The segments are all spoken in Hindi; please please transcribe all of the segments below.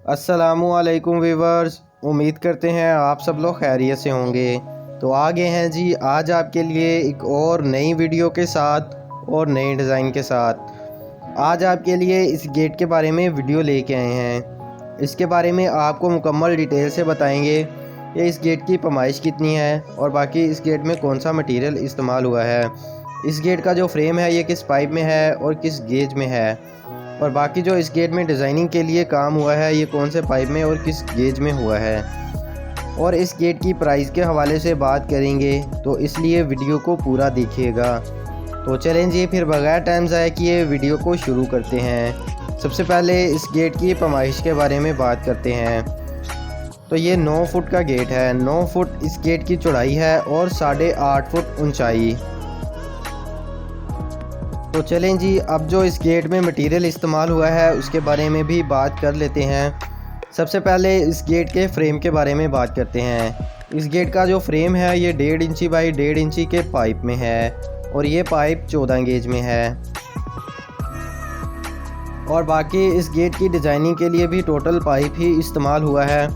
अस्सलामुअलैकुम वीवर्स, उम्मीद करते हैं आप सब लोग खैरियत से होंगे। तो आ गए हैं जी आज आपके लिए एक और नई वीडियो के साथ और नए डिज़ाइन के साथ। आज आपके लिए इस गेट के बारे में वीडियो लेके आए हैं। इसके बारे में आपको मुकम्मल डिटेल से बताएंगे कि इस गेट की पैमाइश कितनी है और बाकी इस गेट में कौन सा मटीरियल इस्तेमाल हुआ है, इस गेट का जो फ्रेम है ये किस पाइप में है और किस गेज में है, और बाकी जो इस गेट में डिज़ाइनिंग के लिए काम हुआ है ये कौन से पाइप में और किस गेज में हुआ है, और इस गेट की प्राइस के हवाले से बात करेंगे। तो इसलिए वीडियो को पूरा देखिएगा। तो चलें जी फिर बगैर टाइम ज़ाया किए वीडियो को शुरू करते हैं। सबसे पहले इस गेट की पैमाइश के बारे में बात करते हैं। तो ये 9 फुट का गेट है। 9 फुट इस गेट की चौड़ाई है और 8.5 फुट ऊंचाई। तो चलें जी अब जो इस गेट में मटेरियल इस्तेमाल हुआ है उसके बारे में भी बात कर लेते हैं। सबसे पहले इस गेट के फ्रेम के बारे में बात करते हैं। इस गेट का जो फ्रेम है ये 1.5 इंची बाई 1.5 इंची के पाइप में है और ये पाइप 14 गेज में है। और बाकी इस गेट की डिज़ाइनिंग के लिए भी टोटल पाइप ही इस्तेमाल हुआ है।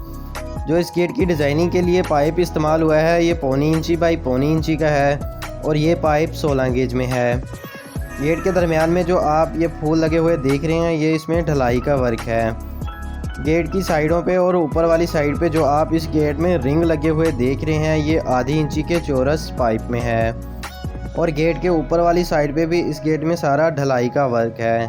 जो इस गेट की डिज़ाइनिंग के लिए पाइप इस्तेमाल हुआ है ये 1.25 इंची बाई 1.25 इंची का है और ये पाइप 16 गेज में है। गेट के दरमियान में जो आप ये फूल लगे हुए देख रहे हैं ये इसमें ढलाई का वर्क है। गेट की साइडों पे और ऊपर वाली साइड पे जो आप इस गेट में रिंग लगे हुए देख रहे हैं ये आधी इंची के चौरस पाइप में है और गेट के ऊपर वाली साइड पे भी इस गेट में सारा ढलाई का वर्क है।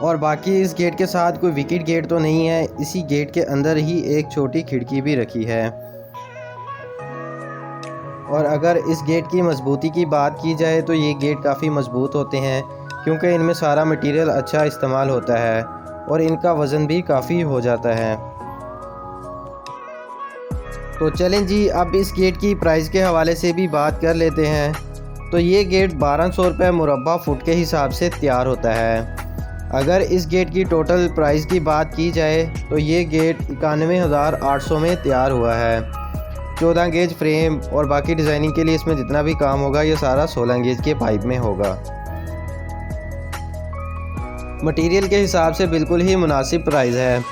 और बाकी इस गेट के साथ कोई विकेट गेट तो नहीं है, इसी गेट के अंदर ही एक छोटी खिड़की भी रखी है। और अगर इस गेट की मजबूती की बात की जाए तो ये गेट काफ़ी मजबूत होते हैं क्योंकि इनमें सारा मटेरियल अच्छा इस्तेमाल होता है और इनका वज़न भी काफ़ी हो जाता है। तो चलें जी अब इस गेट की प्राइस के हवाले से भी बात कर लेते हैं। तो ये गेट 1200 रुपये मुरब्बा फुट के हिसाब से तैयार होता है। अगर इस गेट की टोटल प्राइस की बात की जाए तो ये गेट 91,800 में तैयार हुआ है। 14 गेज फ्रेम और बाकी डिज़ाइनिंग के लिए इसमें जितना भी काम होगा ये सारा 16 गेज के पाइप में होगा। मटेरियल के हिसाब से बिल्कुल ही मुनासिब प्राइस है।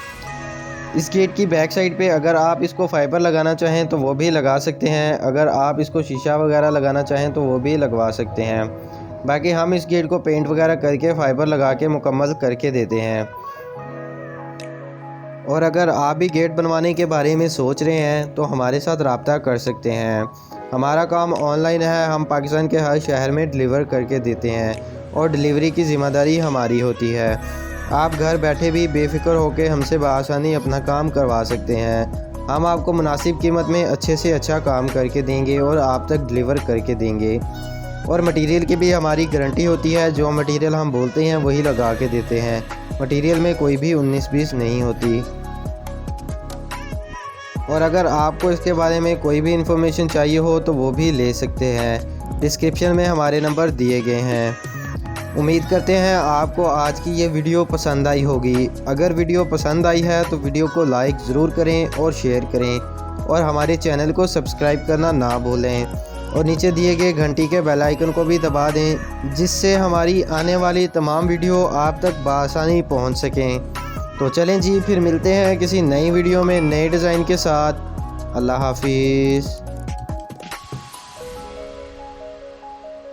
इस गेट की बैक साइड पे अगर आप इसको फाइबर लगाना चाहें तो वो भी लगा सकते हैं, अगर आप इसको शीशा वगैरह लगाना चाहें तो वो भी लगवा सकते हैं। बाकी हम इस गेट को पेंट वगैरह करके फाइबर लगा के मुकम्मल करके देते हैं। और अगर आप भी गेट बनवाने के बारे में सोच रहे हैं तो हमारे साथ रब्ता कर सकते हैं। हमारा काम ऑनलाइन है, हम पाकिस्तान के हर शहर में डिलीवर करके देते हैं और डिलीवरी की ज़िम्मेदारी हमारी होती है। आप घर बैठे भी बेफिक्र होकर हमसे बआसानी अपना काम करवा सकते हैं। हम आपको मुनासिब कीमत में अच्छे से अच्छा काम करके देंगे और आप तक डिलीवर करके देंगे। और मटेरियल की भी हमारी गारंटी होती है, जो मटेरियल हम बोलते हैं वही लगा के देते हैं। मटेरियल में कोई भी 19-20 नहीं होती। और अगर आपको इसके बारे में कोई भी इंफॉर्मेशन चाहिए हो तो वो भी ले सकते हैं। डिस्क्रिप्शन में हमारे नंबर दिए गए हैं। उम्मीद करते हैं आपको आज की ये वीडियो पसंद आई होगी। अगर वीडियो पसंद आई है तो वीडियो को लाइक ज़रूर करें और शेयर करें और हमारे चैनल को सब्सक्राइब करना ना भूलें और नीचे दिए गए घंटी के बेल आइकन को भी दबा दें जिससे हमारी आने वाली तमाम वीडियो आप तक बआसानी पहुंच सकें। तो चलें जी फिर मिलते हैं किसी नई वीडियो में नए डिज़ाइन के साथ। अल्लाह हाफिज़।